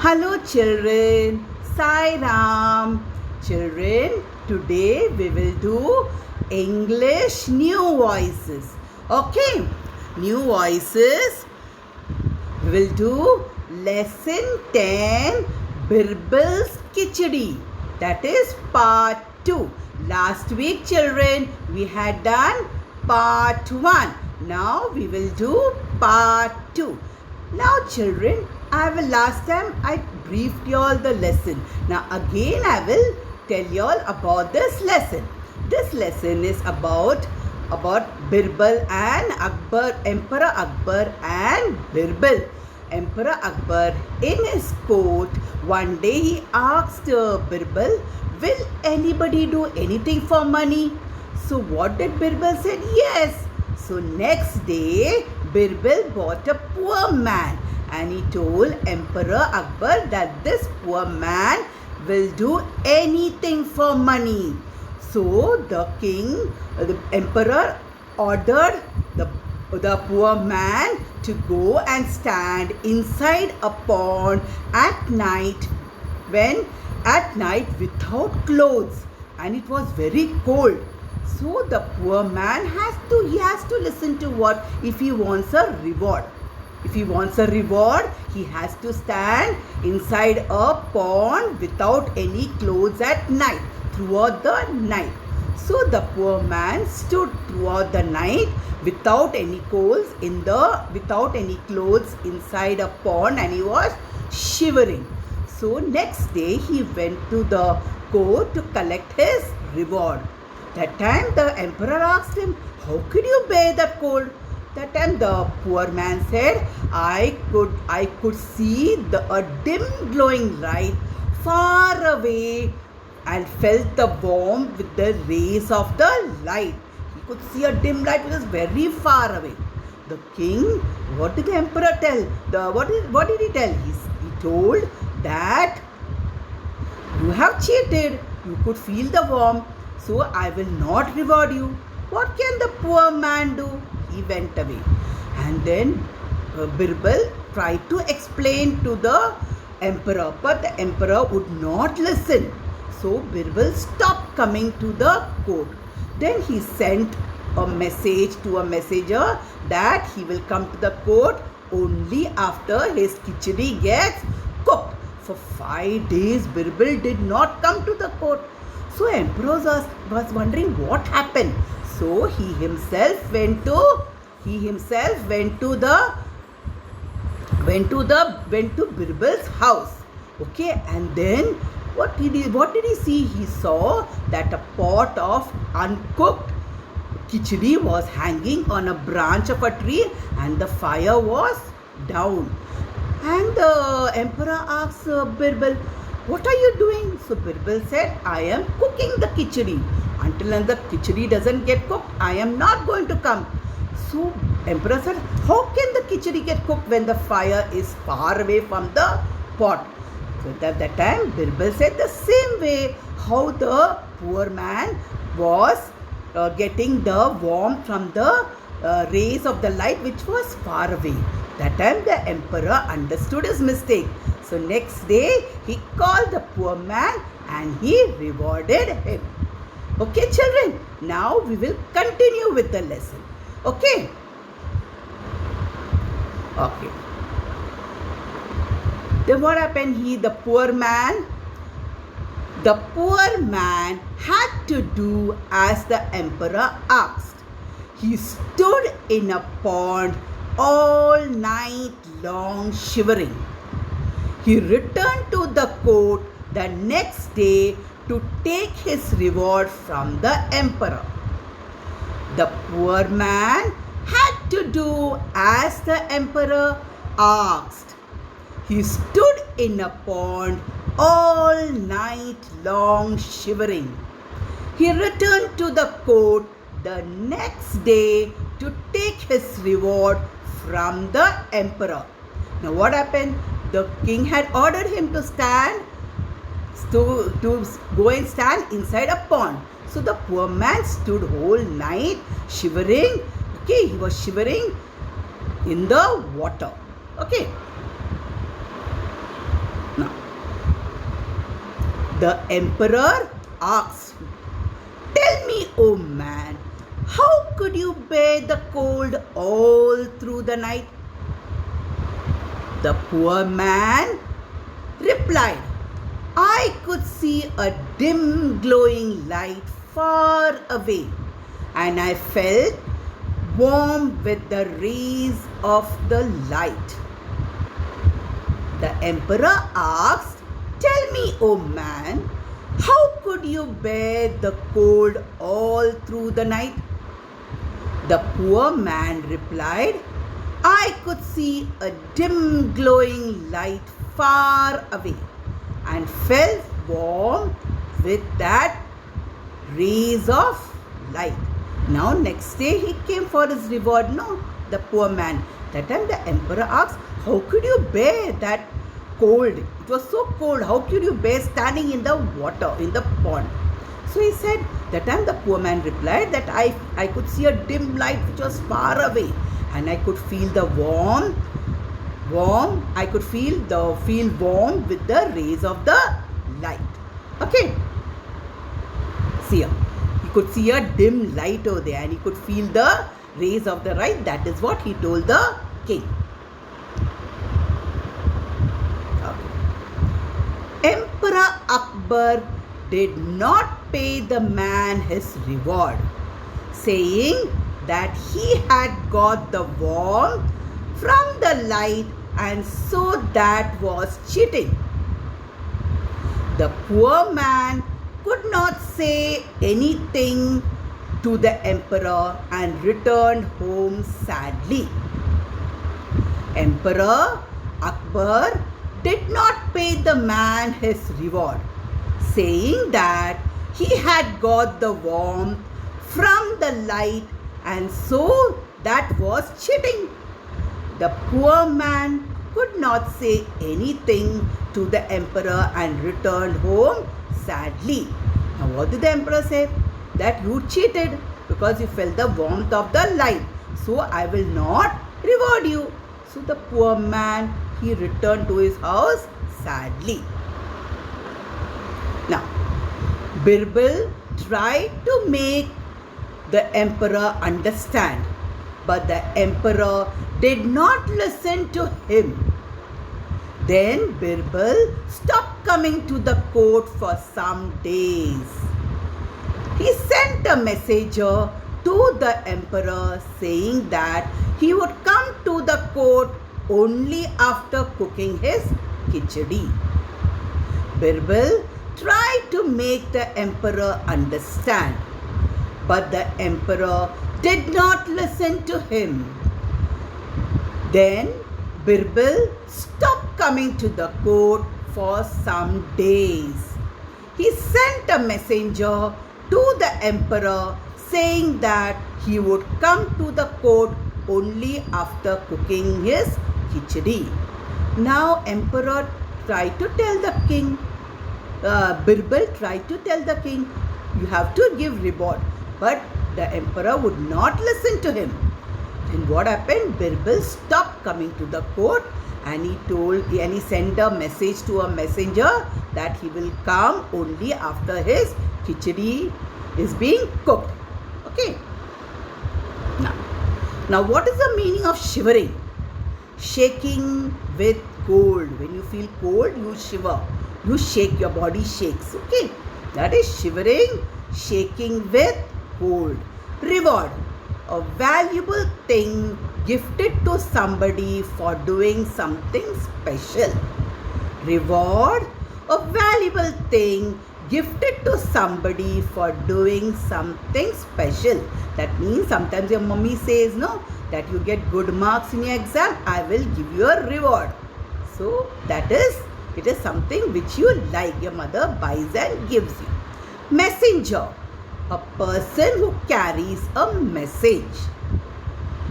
Hello children, Sai Ram. Children, today we will do English new voices. Okay, new voices. We will do lesson 10 Birbal's Khichdi. That is part 2. Last week children we had done part 1. Now we will do part 2. Now children, last time I briefed you all the lesson. Now again I will tell you all about this lesson. This lesson is about Birbal and Akbar, Emperor Akbar and Birbal. Emperor Akbar in his court, one day he asked Birbal, will anybody do anything for money? So what did Birbal said? Yes. So next day Birbal bought a poor man and he told Emperor Akbar that this poor man will do anything for money. So the emperor ordered the poor man to go and stand inside a pond at night without clothes, and it was very cold. So the poor man has to listen to what if he wants a reward. If he wants a reward, he has to stand inside a pond without any clothes at night, throughout the night. So the poor man stood throughout the night without any clothes inside a pond, and he was shivering. So next day he went to the court to collect his reward. That time the emperor asked him, how could you bear the cold? That time the poor man said, I could see a dim glowing light far away and felt the warmth with the rays of the light. He could see a dim light which was very far away. The king, what did the emperor tell? What did he tell? He told that you have cheated. You could feel the warmth, so I will not reward you. What can the poor man do? He went away. And then Birbal tried to explain to the emperor, but the emperor would not listen. So Birbal stopped coming to the court. Then he sent a message to a messenger that he will come to the court only after his khichdi gets cooked. For 5 days Birbal did not come to the court. So emperor was wondering what happened. So he himself went to Birbal's house. Okay, and then what did he see? He saw that a pot of uncooked khichdi was hanging on a branch of a tree and the fire was down. And the emperor asked Birbal, what are you doing? So Birbal said, I am cooking the khichdi. Until the khichdi doesn't get cooked, I am not going to come. So emperor said, how can the khichdi get cooked when the fire is far away from the pot? So at that time Birbal said the same way how the poor man was getting the warmth from the rays of the light which was far away. That time the emperor understood his mistake. So next day he called the poor man and he rewarded him. Okay children, now we will continue with the lesson. Okay. Then what happened? The poor man had to do as the emperor asked. He stood in a pond all night long shivering. He returned to the court the next day to take his reward from the emperor. The poor man had to do as the emperor asked. He stood in a pond all night long shivering. He returned to the court the next day to take his reward from the emperor. Now what happened? The king had ordered him to go and stand inside a pond. So the poor man stood whole night shivering. Okay, he was shivering in the water. Okay. The emperor asked, "Tell me, O man, how could you bear the cold all through the night?" The poor man replied, "I could see a dim glowing light far away, and I felt warm with the rays of the light." The emperor asked, "Tell me, O man, how could you bear the cold all through the night?" The poor man replied, "I could see a dim glowing light far away and felt warm with that rays of light." Now next day he came for his reward, no? The poor man. That time the emperor asked, "How could you bear that cold? It was so cold. How could you bear standing in the water, in the pond?" So he said, that time the poor man replied that I could see a dim light which was far away, and I could feel the warm, I could feel warm with the rays of the light. Okay. See here. He could see a dim light over there, and he could feel the rays of the light. That is what he told the king. Okay. Emperor Akbar did not pay the man his reward, saying that he had got the warmth from the light, and so that was cheating. The poor man could not say anything to the emperor and returned home sadly. Emperor Akbar did not pay the man his reward, saying that he had got the warmth from the light, and so that was cheating. The poor man could not say anything to the emperor and returned home sadly. Now what did the emperor say? That you cheated because you felt the warmth of the light, so I will not reward you. So the poor man, he returned to his house sadly. Now Birbal tried to make the emperor understand, but the emperor did not listen to him. Then Birbal stopped coming to the court for some days. He sent a messenger to the emperor saying that he would come to the court only after cooking his khichdi. Birbal tried to make the emperor understand, but the emperor did not listen to him. Then Birbal stopped coming to the court for some days. He sent a messenger to the emperor saying that he would come to the court only after cooking his khichdi. Now emperor tried to tell the king, Birbal tried to tell the king, you have to give reward, but the emperor would not listen to him. Then what happened? Birbal stopped coming to the court, and he sent a message to a messenger that he will come only after his khichdi is being cooked. Okay. Now what is the meaning of shivering? Shaking with cold. When you feel cold, you shiver. You shake, your body shakes. Okay. That is shivering, shaking with cold. Reward. A valuable thing gifted to somebody for doing something special. Reward. A valuable thing gifted to somebody for doing something special. That means sometimes your mummy says, no, that you get good marks in your exam, I will give you a reward. So that is, it is something which you like, your mother buys and gives you. Messenger. A person who carries a message.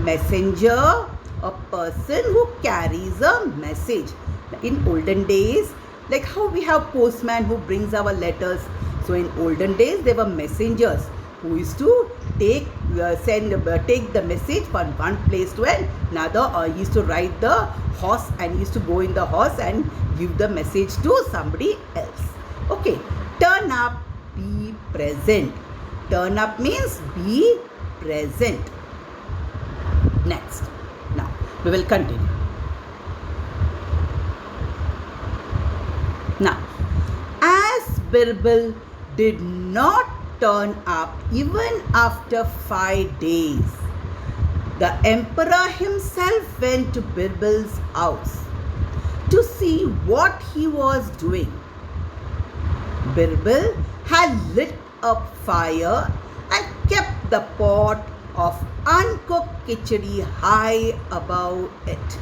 Messenger. A person who carries a message. In olden days, like how we have postman who brings our letters. So in olden days, there were messengers who used to take the message from one place to another, or he used to ride the horse and he used to go in the horse and give the message to somebody else. Okay, turn up, be present. Turn up means be present. Next. Now, we will continue. Now, as Birbal did not turn up even after 5 days, the emperor himself went to Birbal's house to see what he was doing. Birbal had lit a fire and kept the pot of uncooked khichdi high above it.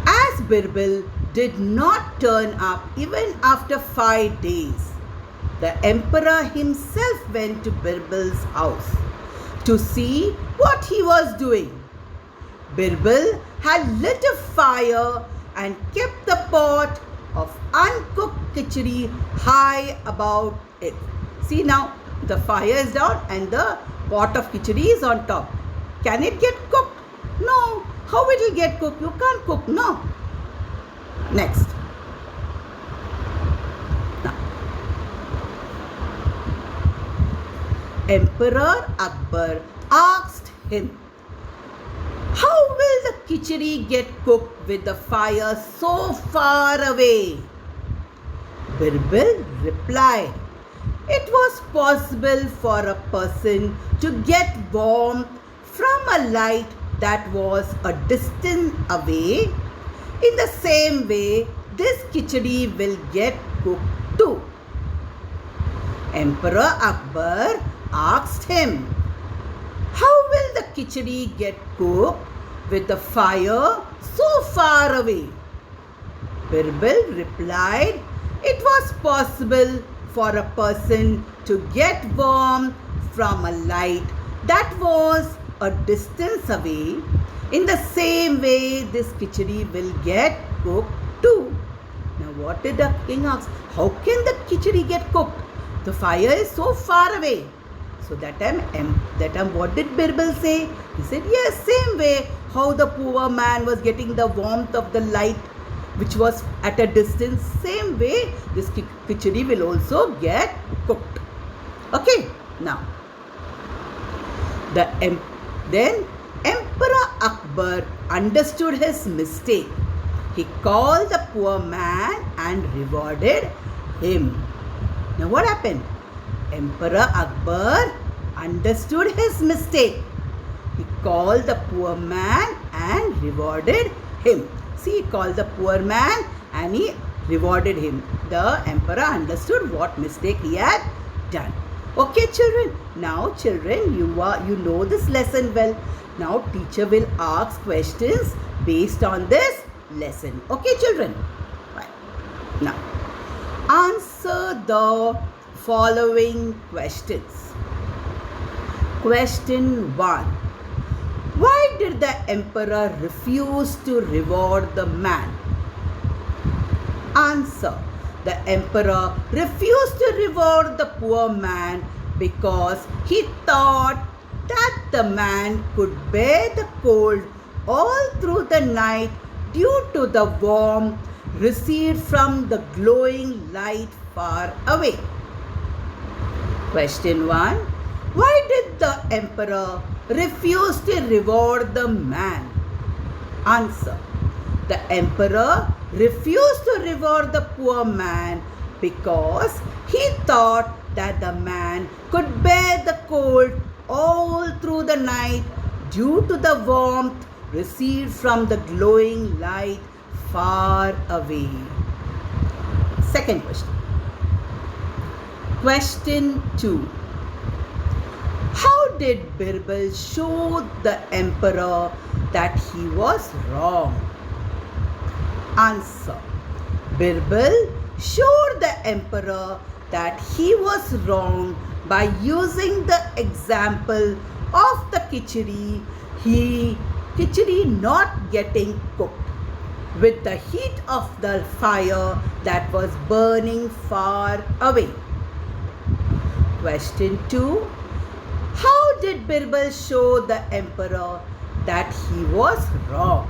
As Birbal did not turn up even after 5 days, the emperor himself went to Birbal's house to see what he was doing. Birbal had lit a fire and kept the pot of uncooked khichdi high above it. See now, the fire is down and the pot of khichdi is on top. Can it get cooked? No. How it will get cooked? You can't cook, no. Next. Now, Emperor Akbar asked him, how will the khichdi get cooked with the fire so far away? Birbal replied, it was possible for a person to get warmth from a light that was a distance away. In the same way, this khichdi will get cooked too. Emperor Akbar asked him, how will the khichdi get cooked with the fire so far away? Birbal replied, it was possible for a person to get warm from a light that was a distance away. In the same way, this khichdi will get cooked too. Now what did the king ask? How can the khichdi get cooked? The fire is so far away. So that time what did Birbal say? He said, yes, same way how the poor man was getting the warmth of the light which was at a distance, same way this khichdi will also get cooked. Okay, now then Emperor Akbar understood his mistake. He called the poor man and rewarded him. Now what happened? Emperor Akbar understood his mistake. He called the poor man and rewarded him. See, he called the poor man and he rewarded him. The emperor understood what mistake he had done. Okay, children. Now, children, you know this lesson well. Now, teacher will ask questions based on this lesson. Okay, children. Right. Now, answer the following questions. Question 1. Why did the emperor refuse to reward the man? Answer. The emperor refused to reward the poor man because he thought that the man could bear the cold all through the night due to the warmth received from the glowing light far away. Question 1. Why did the emperor refuse to reward the man? Answer. The emperor refused to reward the poor man because he thought that the man could bear the cold all through the night due to the warmth received from the glowing light far away. Second question. Question 2. How did Birbal show the emperor that he was wrong? Answer. Birbal showed the emperor that he was wrong by using the example of the khichdi not getting cooked with the heat of the fire that was burning far away. Question 2. How did Birbal show the emperor that he was wrong?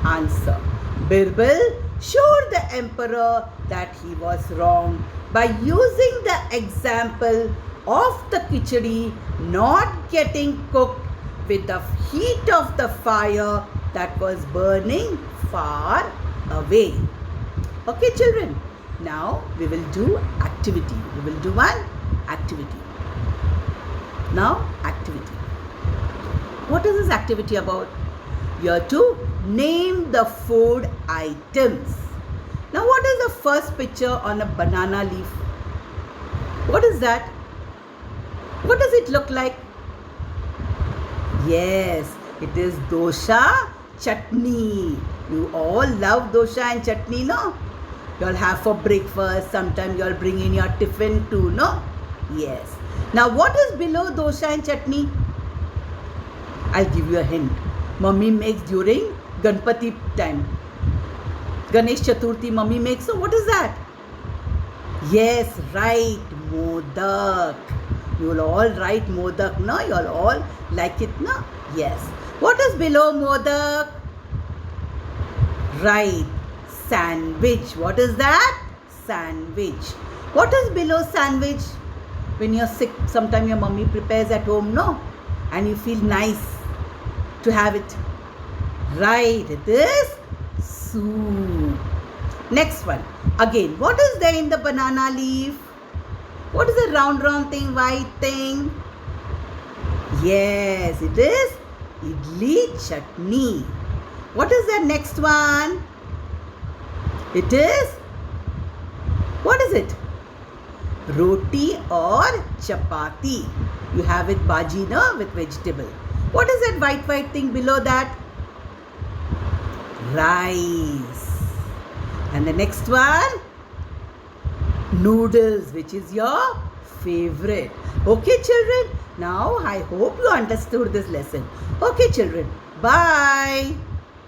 Answer. Birbal showed the emperor that he was wrong by using the example of the khichdi not getting cooked with the heat of the fire that was burning far away. Okay, children. Now we will do activity. We will do one activity. Now, activity. What is this activity about? You have to name the food items. Now, what is the first picture on a banana leaf? What is that? What does it look like? Yes, it is dosha chutney. You all love dosha and chutney, no? You all have for breakfast. Sometimes you all bring in your tiffin too, no? Yes. Now, what is below dosha and chutney? I'll give you a hint. Mummy makes during Ganpati time. Ganesh Chaturthi mummy makes. So what is that? Yes, right. Modak. You will all write modak, no? You all like it, no? Yes. What is below modak? Right. Sandwich. What is that? Sandwich. What is below sandwich? When you're sick, sometimes your mummy prepares at home, no? And you feel nice to have it. Right, it is soup. Next one. Again, what is there in the banana leaf? What is the round thing, white thing? Yes, it is idli chutney. What is the next one? It is, what is it? Roti or chapati. You have it bhaji, no, with vegetable. What is that white thing below that? Rice. And the next one? Noodles, which is your favorite. Okay, children. Now, I hope you understood this lesson. Okay, children. Bye.